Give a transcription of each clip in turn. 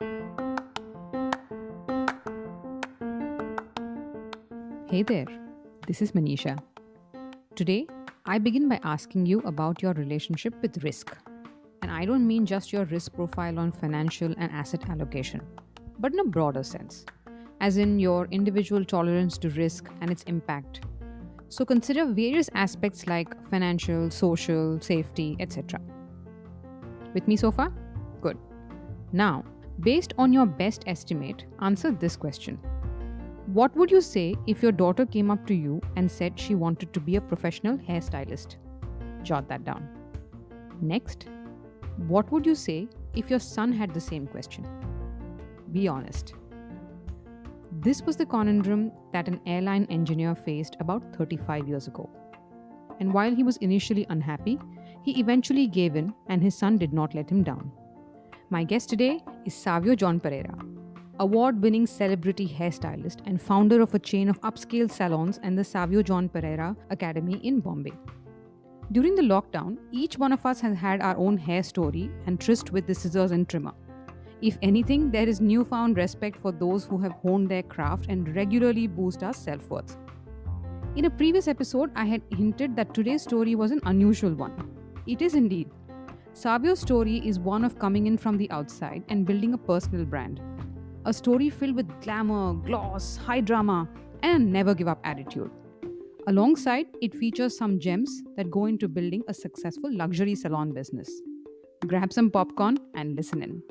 Hey there, this is Manisha. Today, I begin by asking you about your relationship with risk. And I don't mean just your risk profile on financial and asset allocation, but in a broader sense, as in your individual tolerance to risk and its impact. So consider various aspects like financial, social, safety, etc. With me so far? Good. Now, based on your best estimate, answer this question. What would you say if your daughter came up to you and said she wanted to be a professional hairstylist? Jot that down. Next, what would you say if your son had the same question? Be honest. This was the conundrum that an airline engineer faced about 35 years ago. And while he was initially unhappy, he eventually gave in and his son did not let him down. My guest today is Savio John Pereira, award winning celebrity hairstylist and founder of a chain of upscale salons and the Savio John Pereira Academy in Bombay. During the lockdown, each one of us has had our own hair story and tryst with the scissors and trimmer. If anything, there is newfound respect for those who have honed their craft and regularly boost our self worth. In a previous episode, I had hinted that today's story was an unusual one. It is indeed. Savio's story is one of coming in from the outside and building a personal brand. A story filled with glamour, gloss, high drama, and a never give up attitude. Alongside, it features some gems that go into building a successful luxury salon business. Grab some popcorn and listen in.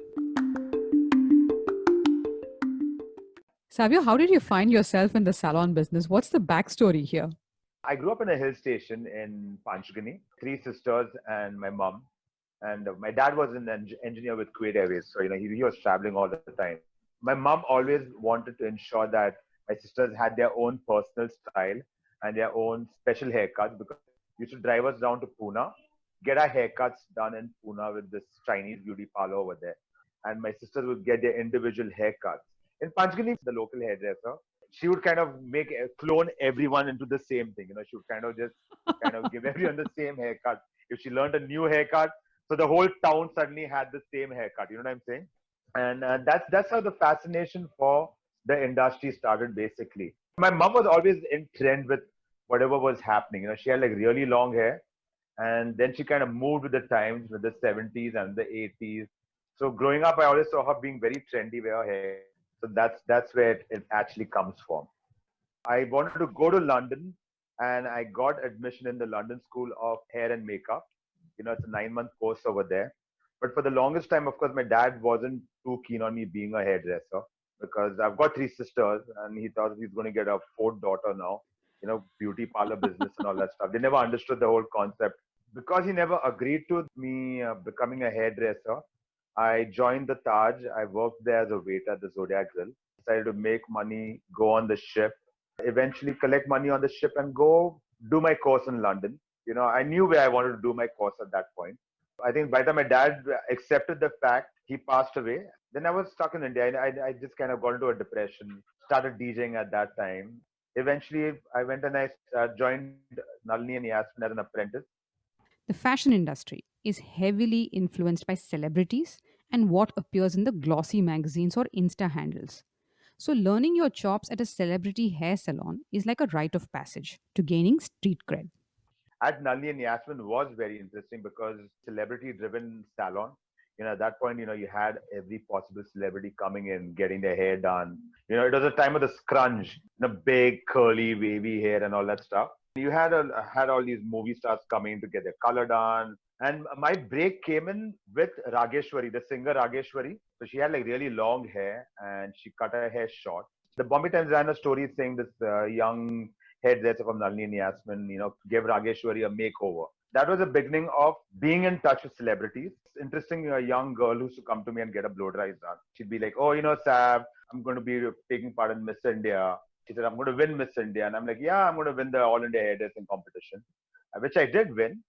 Savio, how did you find yourself in the salon business? What's the backstory here? I grew up in a hill station in Panchgani, three sisters and my mom. And my dad was an engineer with Kuwait Airways. So, he was traveling all the time. My mom always wanted to ensure that my sisters had their own personal style and their own special haircuts because she used to drive us down to Pune, get our haircuts done in Pune with this Chinese beauty parlor over there. And my sisters would get their individual haircuts. In Panchgani, the local hairdresser, she would kind of clone everyone into the same thing. She would kind of just kind of give everyone the same haircut. If she learned a new haircut, so the whole town suddenly had the same haircut. You know what I'm saying? And that's how the fascination for the industry started. Basically, my mom was always in trend with whatever was happening. She had like really long hair, and then she kind of moved with the times, with the 70s and the 80s. So growing up, I always saw her being very trendy with her hair. So that's where it actually comes from. I wanted to go to London, and I got admission in the London School of Hair and Makeup. It's a 9-month course over there. But for the longest time, of course, my dad wasn't too keen on me being a hairdresser because I've got three sisters, and he thought he's going to get a fourth daughter now. Beauty parlor business and all that stuff. They never understood the whole concept. Because he never agreed to me becoming a hairdresser, I joined the Taj. I worked there as a waiter at the Zodiac Grill. Decided to make money, go on the ship, eventually collect money on the ship and go do my course in London. I knew where I wanted to do my course at that point. I think by the time my dad accepted the fact, he passed away. Then I was stuck in India. I just kind of got into a depression, started DJing at that time. Eventually, I went and I joined Nalini and Yasmin as an apprentice. The fashion industry is heavily influenced by celebrities and what appears in the glossy magazines or Insta handles. So, learning your chops at a celebrity hair salon is like a rite of passage to gaining street cred. At Nalini and Yasmin was very interesting because celebrity driven salon. At that point, you had every possible celebrity coming in, getting their hair done. It was a time of the scrunch, big, curly, wavy hair and all that stuff. You had all these movie stars coming to get their color done. And my break came in with Rageshwari, the singer Rageshwari. So she had like really long hair and she cut her hair short. The Bombay Times ran a story saying this young hairdresser from Nalini and Yasmin, gave Rageshwari a makeover. That was the beginning of being in touch with celebrities. It's interesting, a young girl who used to come to me and get a blow dry done. She'd be like, oh, Sav, I'm going to be taking part in Miss India. She said, I'm going to win Miss India. And I'm like, yeah, I'm going to win the All India hairdressing competition, which I did win.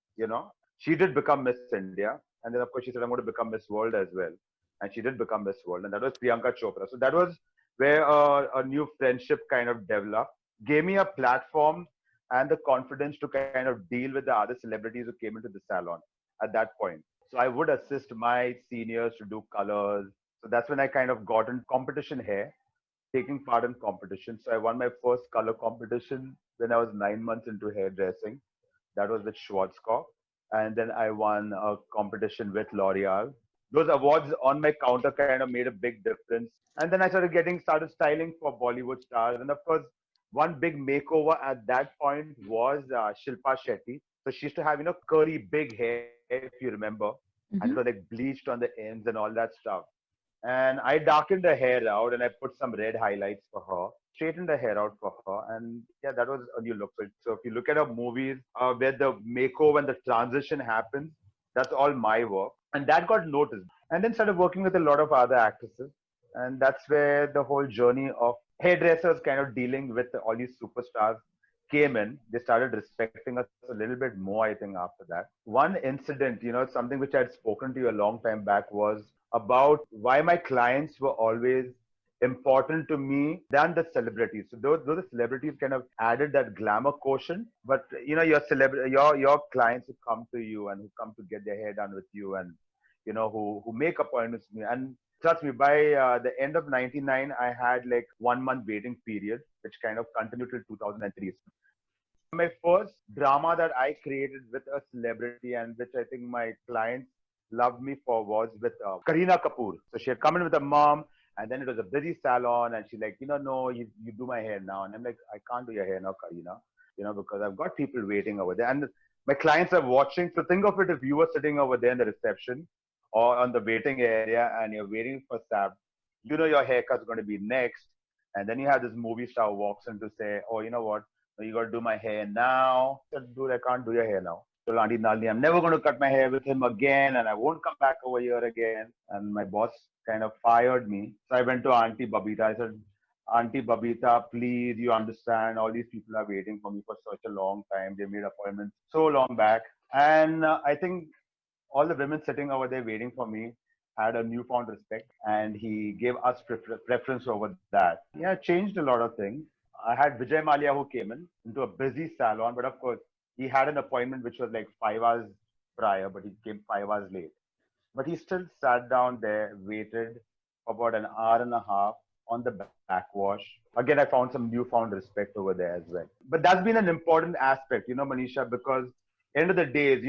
She did become Miss India. And then, of course, she said, I'm going to become Miss World as well. And she did become Miss World. And that was Priyanka Chopra. So that was where a new friendship kind of developed, gave me a platform and the confidence to kind of deal with the other celebrities who came into the salon at that point. So I would assist my seniors to do colors. So that's when I kind of got in competition hair, taking part in competition. So I won my first color competition when I was 9 months into hairdressing. That was with Schwarzkopf. And then I won a competition with L'Oreal. Those awards on my counter kind of made a big difference. And then I started styling for Bollywood stars. And of course, one big makeover at that point was Shilpa Shetty. So she used to have, curly big hair, if you remember. And it was Mhm. like bleached on the ends and all that stuff. And I darkened her hair out and I put some red highlights for her, straightened her hair out for her. And yeah, that was a new look. So if you look at her movies where the makeover and the transition happens, that's all my work. And that got noticed. And then started working with a lot of other actresses. And that's where the whole journey of hairdressers kind of dealing with all these superstars came in. They started respecting us a little bit more, I think, after that. One incident, something which I'd spoken to you a long time back was about why my clients were always important to me than the celebrities. So those the celebrities kind of added that glamour quotient, but your clients who come to you and who come to get their hair done with you and who make appointments with me. And trust me, by the end of 99, I had like 1 month waiting period, which kind of continued till 2003. My first drama that I created with a celebrity and which I think my clients loved me for was with Kareena Kapoor. So she had come in with her mom, and then it was a busy salon, and she's like, no, you do my hair now. And I'm like, I can't do your hair now, Kareena, because I've got people waiting over there. And my clients are watching. So think of it if you were sitting over there in the reception or on the waiting area and you're waiting for staff, your haircut's going to be next. And then you have this movie star walks in to say, oh, you know what? So you got to do my hair now. I said, dude, I can't do your hair now. So Auntie Nalini, I'm never going to cut my hair with him again, and I won't come back over here again. And my boss kind of fired me. So I went to Auntie Babita. I said, Auntie Babita, please, you understand, all these people are waiting for me for such a long time. They made appointments so long back. And I think all the women sitting over there waiting for me had a newfound respect, and he gave us preference over that. Yeah, changed a lot of things. I had Vijay Malia who came in into a busy salon, but of course, he had an appointment which was like 5 hours prior, but he came 5 hours late. But he still sat down there, waited for about an hour and a half on the backwash. Again, I found some newfound respect over there as well. But that's been an important aspect, Manisha, because end of the days,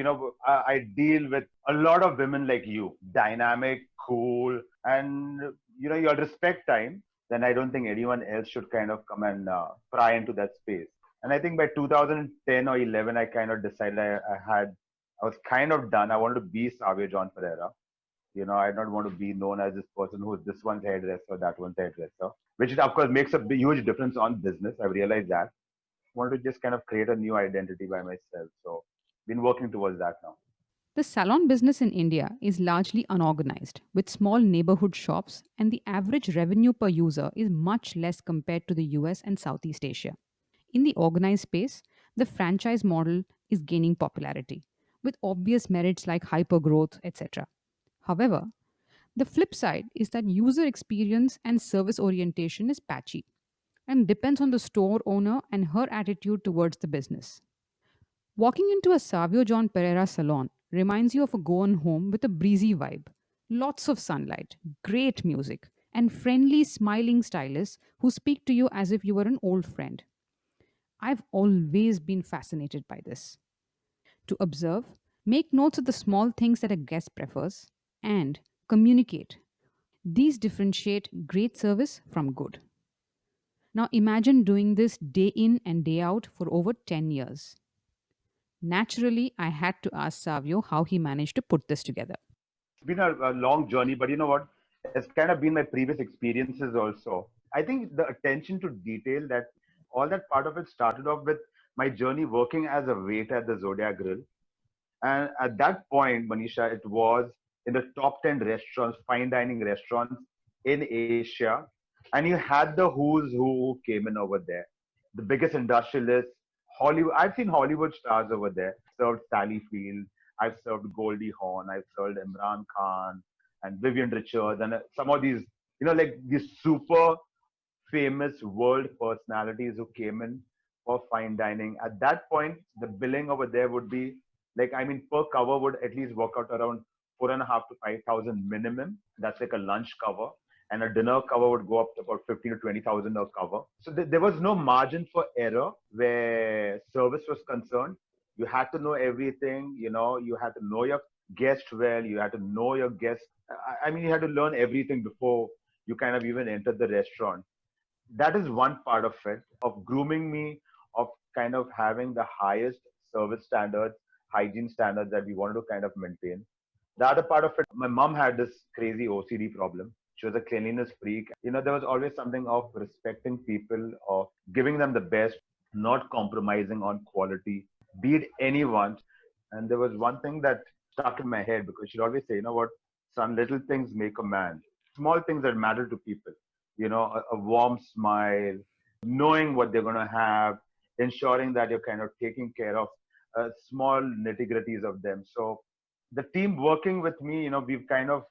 I deal with a lot of women like you, dynamic, cool, and you'll respect time. Then I don't think anyone else should kind of come and pry into that space. And I think by 2010 or 11, I kind of decided I was kind of done. I wanted to be Savio John Pereira. I don't want to be known as this person who's this one's hairdresser, that one's hairdresser, which of course makes a huge difference on business. I've realized that. I wanted to just kind of create a new identity by myself. So, been working towards that now. The salon business in India is largely unorganized, with small neighborhood shops, and the average revenue per user is much less compared to the US and Southeast Asia. In the organized space, the franchise model is gaining popularity, with obvious merits like hypergrowth, etc. However, the flip side is that user experience and service orientation is patchy and depends on the store owner and her attitude towards the business. Walking into a Savio John Pereira salon reminds you of a Goan home with a breezy vibe, lots of sunlight, great music, and friendly, smiling stylists who speak to you as if you were an old friend. I've always been fascinated by this. To observe, make notes of the small things that a guest prefers, and communicate. These differentiate great service from good. Now imagine doing this day in and day out for over 10 years. Naturally, I had to ask Savio how he managed to put this together. It's been a long journey, but you know what? It's kind of been my previous experiences also. I think the attention to detail that all that part of it started off with my journey working as a waiter at the Zodiac Grill. And at that point, Manisha, it was in the top 10 restaurants, fine dining restaurants in Asia. And you had the who's who came in over there. The biggest industrialists, Hollywood. I've seen Hollywood stars over there. Served Sally Field. I've served Goldie Hawn. I've served Imran Khan and Vivian Richards and some of these, like these super famous world personalities who came in for fine dining. At that point, the billing over there would be like, I mean, per cover would at least work out around 4.5 to 5,000 minimum. That's like a lunch cover. And a dinner cover would go up to about 15 to 20,000 a cover. So there was no margin for error where service was concerned. You had to know everything, you had to know your guest well, you had to know your guest. I mean, you had to learn everything before you kind of even entered the restaurant. That is one part of it, of grooming me, of kind of having the highest service standards, hygiene standards that we wanted to kind of maintain. The other part of it, my mom had this crazy OCD problem. She was a cleanliness freak. There was always something of respecting people, of giving them the best, not compromising on quality, be it anyone. And there was one thing that stuck in my head because she'd always say, what, son, little things make a man. Small things that matter to people, a warm smile, knowing what they're going to have, ensuring that you're kind of taking care of small nitty gritties of them. So the team working with me, we've kind of,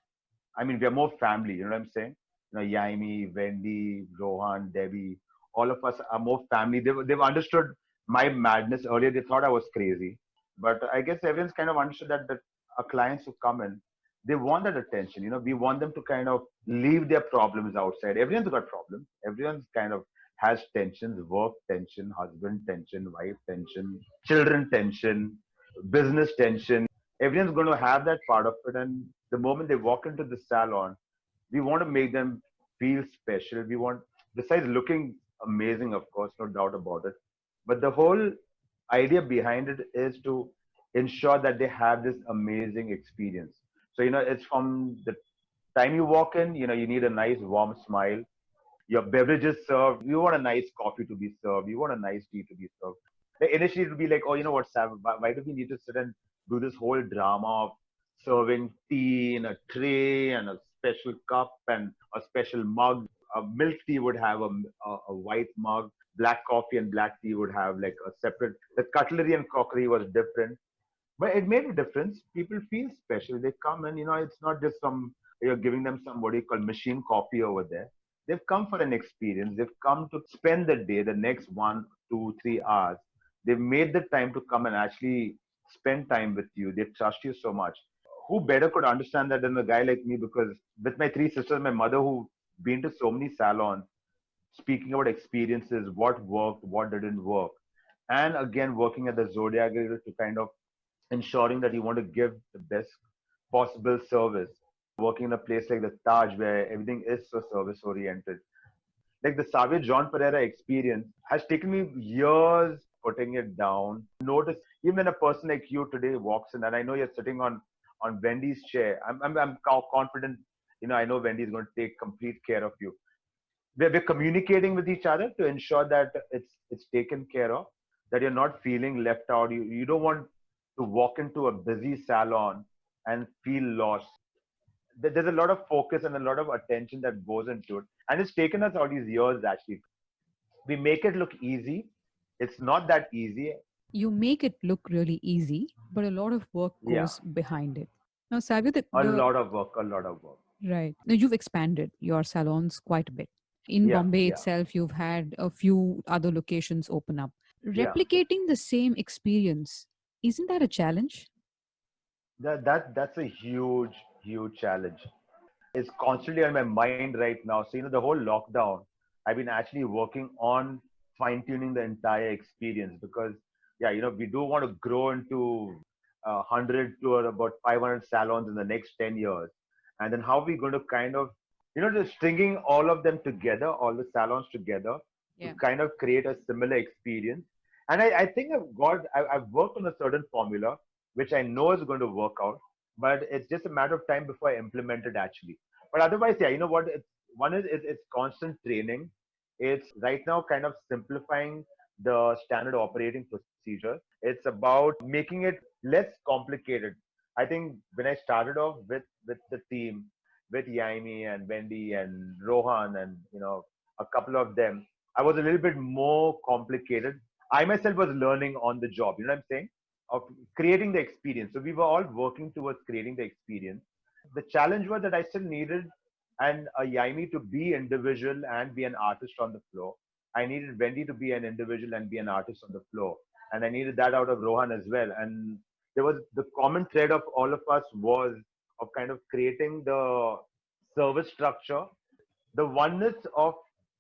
we're more family, you know what I'm saying? Yaimi, Wendy, Rohan, Debbie, all of us are more family. They've understood my madness earlier. They thought I was crazy. But I guess everyone's kind of understood that our clients who come in, they want that attention. We want them to kind of leave their problems outside. Everyone's got problems. Everyone's kind of has tensions, work tension, husband tension, wife tension, children tension, business tension. Everyone's going to have that part of it. And the moment they walk into the salon, we want to make them feel special. We want, besides looking amazing, of course, no doubt about it. But the whole idea behind it is to ensure that they have this amazing experience. So, it's from the time you walk in, you need a nice warm smile. Your beverages served. You want a nice coffee to be served. You want a nice tea to be served. Initially, it would be like, oh, you know what, Sam, why do we need to sit and do this whole drama of serving tea in a tray and a special cup and a special mug? A milk tea would have a white mug. Black coffee and black tea would have like a separate. The cutlery and crockery was different. But it made a difference. People feel special. They come and, it's not just you're giving them some, what do you call, machine coffee over there. They've come for an experience. They've come to spend the day, the next 1, 2, 3 hours. They've made the time to come and actually spend time with you. They trust you so much. Who better could understand that than a guy like me? Because with my 3 sisters, my mother who been to so many salons, speaking about experiences, what worked, what didn't work. And again, working at the Zodiac to kind of ensuring that you want to give the best possible service. Working in a place like the Taj where everything is so service oriented. Like the Xavier John Pereira experience has taken me years putting it down. Notice even when a person like you today walks in, and I know you're sitting on Wendy's chair, I'm confident, I know Wendy is going to take complete care of you. We're communicating with each other to ensure that it's taken care of, that you're not feeling left out. You don't want to walk into a busy salon and feel lost. There's a lot of focus and a lot of attention that goes into it. And it's taken us all these years, actually. We make it look easy. It's not that easy. You make it look really easy, but a lot of work goes behind it. Now, Savio, a lot of work. Right. Now, you've expanded your salons quite a bit. In Bombay itself, you've had a few other locations open up. Replicating the same experience, isn't that a challenge? That's a huge challenge. It's constantly on my mind right now. So, the whole lockdown, I've been actually working on fine-tuning the entire experience because, we do want to grow into 100 to about 500 salons in the next 10 years. And then how are we going to kind of, just stringing all of them together, all the salons together to kind of create a similar experience. And I think I've worked on a certain formula, which I know is going to work out, but it's just a matter of time before I implement it actually. But otherwise, you know what? It's constant training. It's right now kind of simplifying the standard operating procedure. It's about making it less complicated. I think when I started off with the team, with Yaimi and Wendy and Rohan and, a couple of them, I was a little bit more complicated. I myself was learning on the job, you know what I'm saying? Of creating the experience. So we were all working towards creating the experience. The challenge was that I still needed a Yaimi to be individual and be an artist on the floor. I needed Wendy to be an individual and be an artist on the floor. And I needed that out of Rohan as well. And there was the common thread of all of us was of kind of creating the service structure, the oneness of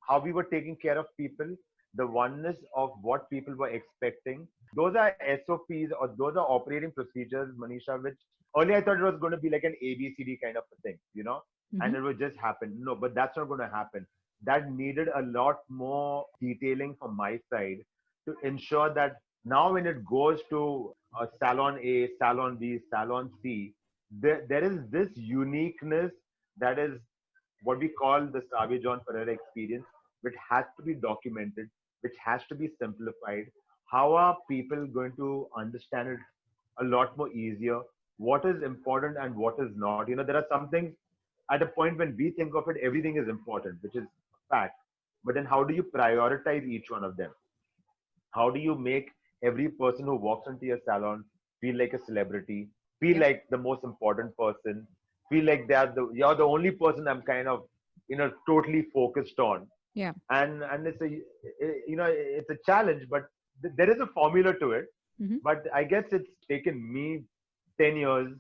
how we were taking care of people, the oneness of what people were expecting. Those are SOPs or those are operating procedures, Manisha, which earlier I thought it was going to be like an ABCD kind of a thing, and Mm-hmm. it would just happen. No, but that's not going to happen. That needed a lot more detailing from my side to ensure that now when it goes to salon A, salon B, salon C, there is this uniqueness that is what we call the Savio John Ferreira experience, which has to be documented, which has to be simplified. How are people going to understand it a lot more easier? What is important and what is not? There are some things at a point when we think of it, everything is important, which is a fact. But then how do you prioritize each one of them? How do you make every person who walks into your salon feel like a celebrity, feel Yep. like the most important person, feel like you're the only person I'm kind of totally focused on. Yeah. And it's a challenge, but there is a formula to it. Mm-hmm. But I guess it's taken me 10 years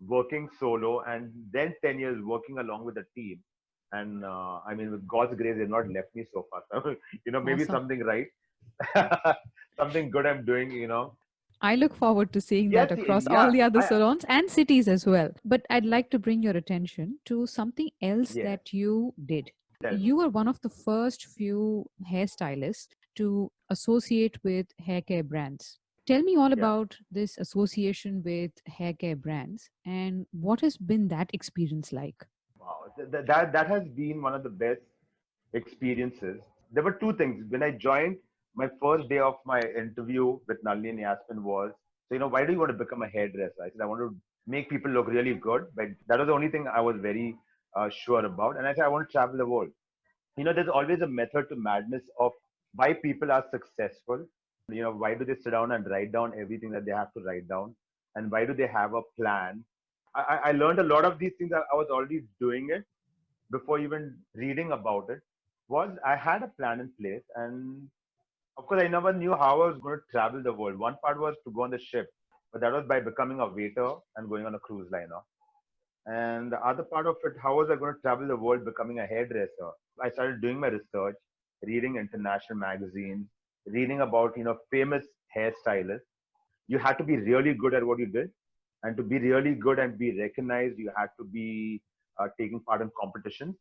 working solo and then 10 years working along with a team. And I mean, with God's grace, they've not left me so far. So, maybe Awesome. something right, something good I'm doing. I look forward to seeing Yes, that across all yeah, the other salons and cities as well. But I'd like to bring your attention to something else yeah, that you did. tell me. You were one of the first few hairstylists to associate with hair care brands. Tell me all Yeah. about this association with hair care brands and what has been that experience like? Wow. That has been one of the best experiences. There were two things. When I joined, my first day of my interview with Nalini and Yasmin was, so, why do you want to become a hairdresser? I said, I want to make people look really good. But that was the only thing I was very sure about. And I said, I want to travel the world. There's always a method to madness of why people are successful. Why do they sit down and write down everything that they have to write down? And why do they have a plan? I learned a lot of these things that I was already doing it before even reading about it. Was I had a plan in place, and of course I never knew how I was going to travel the world. One part was to go on the ship, but that was by becoming a waiter and going on a cruise liner. And the other part of it, how was I going to travel the world becoming a hairdresser? I started doing my research, reading international magazines, reading about famous hairstylists. You had to be really good at what you did, and to be really good and be recognized, you had to be taking part in competitions.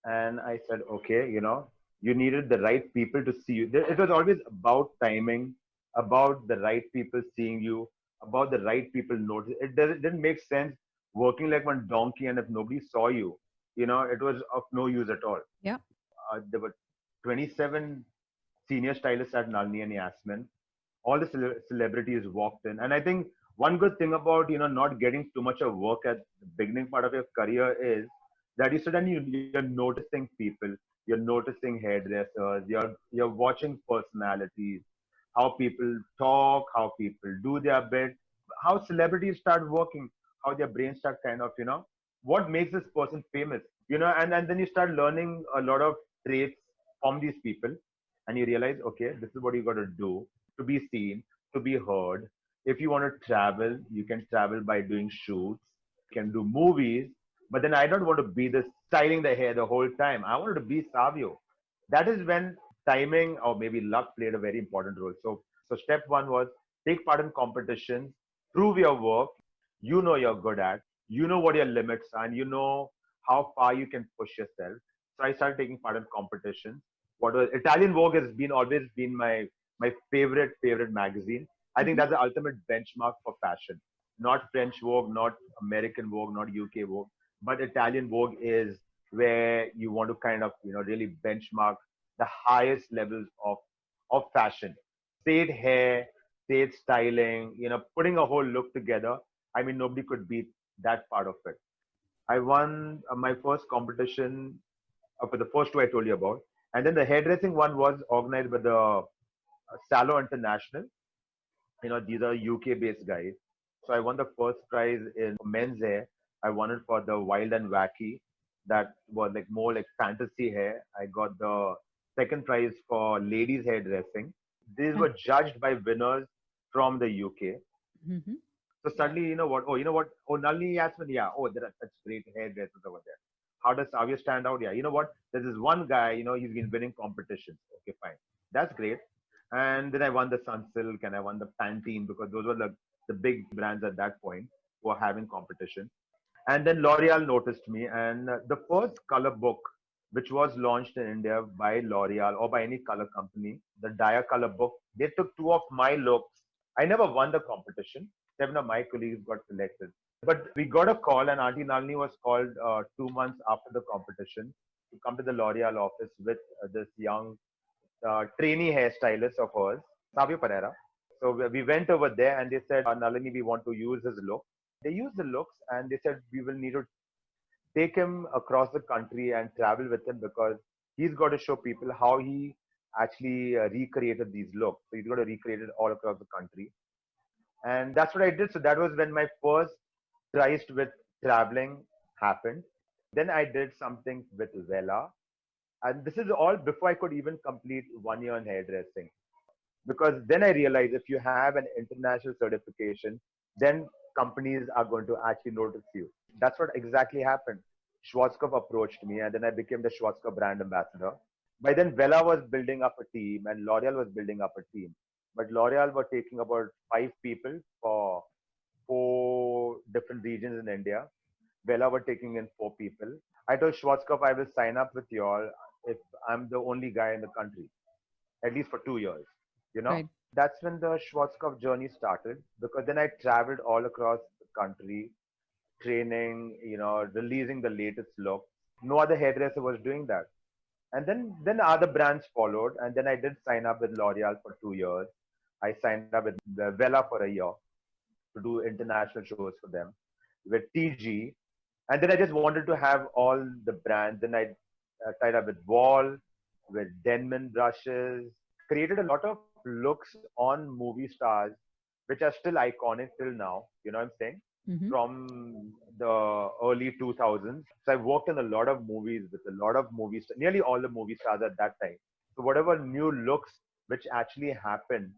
And I said, okay, you needed the right people to see you. It was always about timing, about the right people seeing you, about the right people notice. It didn't make sense working like one donkey, and if nobody saw you, it was of no use at all. Yeah. There were 27 senior stylists at Nalini and Yasmin. All the celebrities walked in, and I think one good thing about not getting too much of work at the beginning part of your career is that you sit and you're noticing people, you're noticing hairdressers, you're watching personalities, how people talk, how people do their bit, how celebrities start working, how their brains start kind of what makes this person famous, and then you start learning a lot of traits from these people, and you realize, okay, this is what you got to do to be seen, to be heard. If you want to travel, you can travel by doing shoots, you can do movies. But then I don't want to be the styling the hair the whole time. I wanted to be Savio. That is when timing or maybe luck played a very important role. So step one was take part in competitions, prove your work, you're good at, what your limits are, and how far you can push yourself. So I started taking part in competitions. What was Italian Vogue has been always been my favorite magazine. I think Mm-hmm. that's the ultimate benchmark for fashion. Not French Vogue, not American Vogue, not UK Vogue, but Italian Vogue is where you want to kind of really benchmark the highest levels of fashion. Say it hair, say it styling, putting a whole look together. I mean, nobody could beat that part of it. I won my first competition for the first two I told you about. And then the hairdressing one was organized by the Salo International. These are UK based guys. So I won the first prize in men's hair. I won it for the Wild and Wacky. That was like more like fantasy hair. I got the second prize for ladies hairdressing. These And were judged by winners from the UK. mhm. So suddenly, you know what? Oh, you know what? Oh, Nalini Yasmin, yeah. Oh, there are such great hairdressers over there. How does Savio stand out? Yeah. You know what? There's this one guy, he's been winning competitions. Okay, fine. That's great. And then I won the Sunsilk and I won the Pantene because those were the big brands at that point who were having competition. And then L'Oreal noticed me, and the first color book, which was launched in India by L'Oreal or by any color company, the Dia Color book, they took two of my looks. I never won the competition. Seven of my colleagues got selected. But we got a call, and Auntie Nalini was called 2 months after the competition to come to the L'Oreal office with this young trainee hairstylist of hers, Savio Pereira. So we went over there and they said, Nalini, we want to use his look. They used the looks and they said, we will need to take him across the country and travel with him because he's got to show people how he actually recreated these looks. So he's got to recreate it all across the country. And that's what I did. So that was when my first tryst with traveling happened. Then I did something with Vela. And this is all before I could even complete 1 year in hairdressing. Because then I realized if you have an international certification, then companies are going to actually notice you. That's what exactly happened. Schwarzkopf approached me, and then I became the Schwarzkopf brand ambassador. By then, Vela was building up a team, and L'Oreal was building up a team. But L'Oreal were taking about 5 people for 4 different regions in India. Vela were taking in 4 people. I told Schwarzkopf I will sign up with you all if I'm the only guy in the country, at least for 2 years. You know, Right. that's when the Schwarzkopf journey started because then I traveled all across the country, training, releasing the latest look. No other hairdresser was doing that. And then other brands followed. And then I did sign up with L'Oreal for 2 years. I signed up with Vela for a year to do international shows for them with TG. And then I just wanted to have all the brands. Then I tied up with Wall, with Denman brushes, created a lot of looks on movie stars, which are still iconic till now. You know what I'm saying? Mm-hmm. From the early 2000s. So I worked in a lot of movies with a lot of movies, nearly all the movie stars at that time. So whatever new looks which actually happened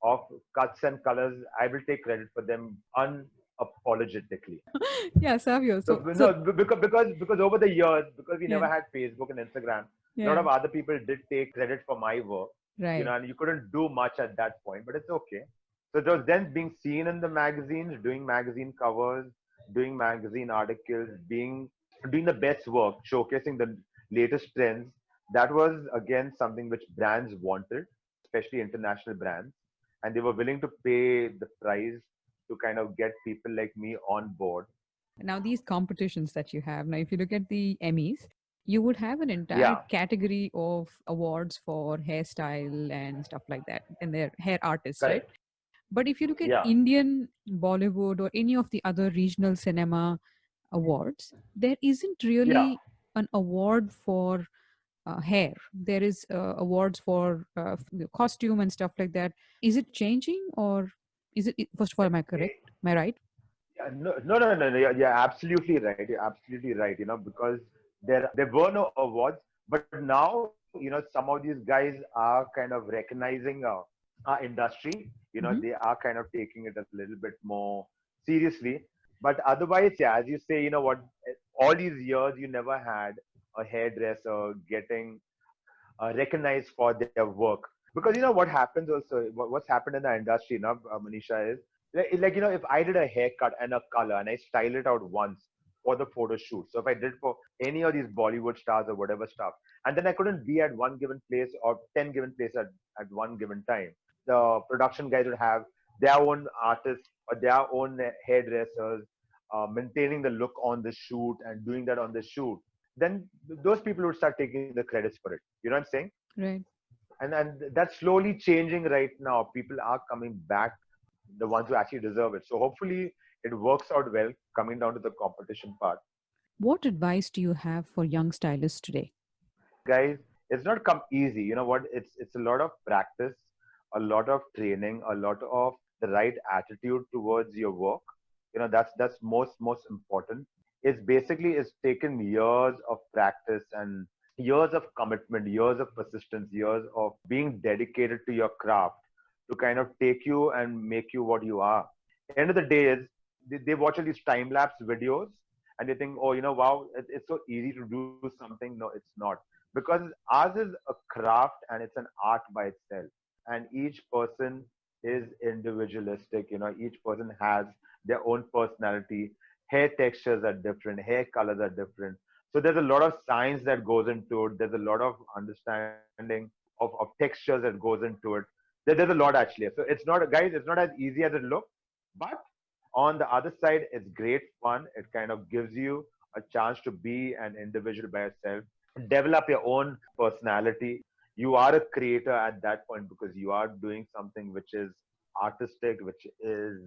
of cuts and colors, I will take credit for them unapologetically. Yeah, Savio. So So no, because over the years, because we yeah, never had Facebook and Instagram, a lot yeah, of other people did take credit for my work, right. and you couldn't do much at that point, but it's okay. So it was then being seen in the magazines, doing magazine covers, doing magazine articles, doing the best work, showcasing the latest trends. That was again something which brands wanted, especially international brands, and they were willing to pay the price to kind of get people like me on board. Now, these competitions that you have, now, if you look at the Emmys, you would have an entire Yeah, category of awards for hairstyle and stuff like that, and their hair artists, right? correct. But if you look at Yeah, Indian Bollywood or any of the other regional cinema awards, there isn't yeah. really an award for hair. There is awards for the costume and stuff like that. Is it changing, or first of all, am I correct? Am I right? Yeah, no. You're absolutely right. You're absolutely right. Because there were no awards, but now some of these guys are kind of recognizing our industry. Hmm. They are kind of taking it a little bit more seriously. But otherwise, yeah, as you say, what? All these years you never had a hairdresser getting recognized for their work. Because what happens also, what's happened in the industry, Manisha, is if I did a haircut and a color and I style it out once for the photo shoot. So if I did for any of these Bollywood stars or whatever stuff, and then I couldn't be at one given place or 10 given places at one given time, the production guys would have their own artists or their own hairdressers maintaining the look on the shoot and doing that on the shoot. Then those people would start taking the credits for it. You know what I'm saying? Right. And that's slowly changing right now. People are coming back, the ones who actually deserve it. So hopefully it works out well. Coming down to the competition part, What advice do you have for young stylists today? guys, it's not come easy. You know what? It's a lot of practice, a lot of training, a lot of the right attitude towards your work. That's most important. It's taken years of practice and years of commitment, years of persistence, years of being dedicated to your craft to kind of take you and make you what you are. End of the day is they watch all these time lapse videos and they think, oh, wow, it's so easy to do something. No, it's not, because ours is a craft and it's an art by itself. And each person is individualistic. Each person has their own personality. Hair textures are different, hair colors are different. So there's a lot of science that goes into it. There's a lot of understanding of textures that goes into it. There's a lot actually. So it's not, guys, it's not as easy as it looks. But on the other side, it's great fun. It kind of gives you a chance to be an individual by yourself, develop your own personality. You are a creator at that point because you are doing something which is artistic, which is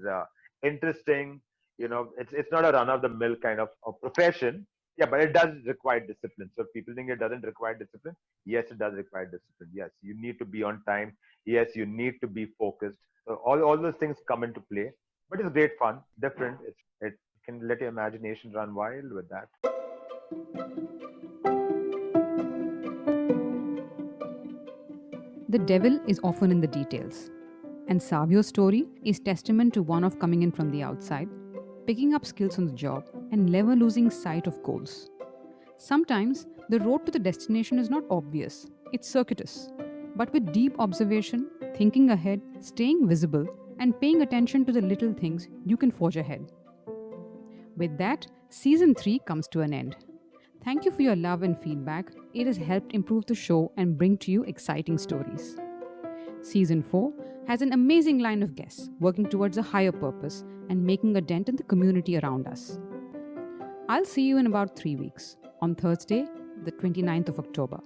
interesting. It's not a run of the mill kind of profession. Yeah, but it does require discipline. So if people think it doesn't require discipline, yes, it does require discipline. Yes, you need to be on time. Yes, you need to be focused. So all those things come into play. But it's great fun, different. It can let your imagination run wild with that. The devil is often in the details. And Savio's story is testament to one of coming in from the outside, picking up skills on the job, and never losing sight of goals. Sometimes the road to the destination is not obvious, it's circuitous. But with deep observation, thinking ahead, staying visible, and paying attention to the little things, you can forge ahead. With that, season 3 comes to an end. Thank you for your love and feedback. It has helped improve the show and bring to you exciting stories. Season 4 has an amazing line of guests working towards a higher purpose and making a dent in the community around us. I'll see you in about 3 weeks, on Thursday, the 29th of October.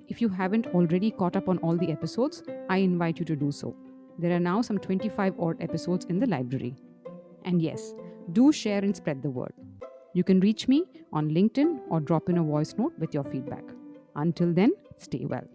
If you haven't already caught up on all the episodes, I invite you to do so. There are now some 25 odd episodes in the library. And yes, do share and spread the word. You can reach me on LinkedIn or drop in a voice note with your feedback. Until then, stay well.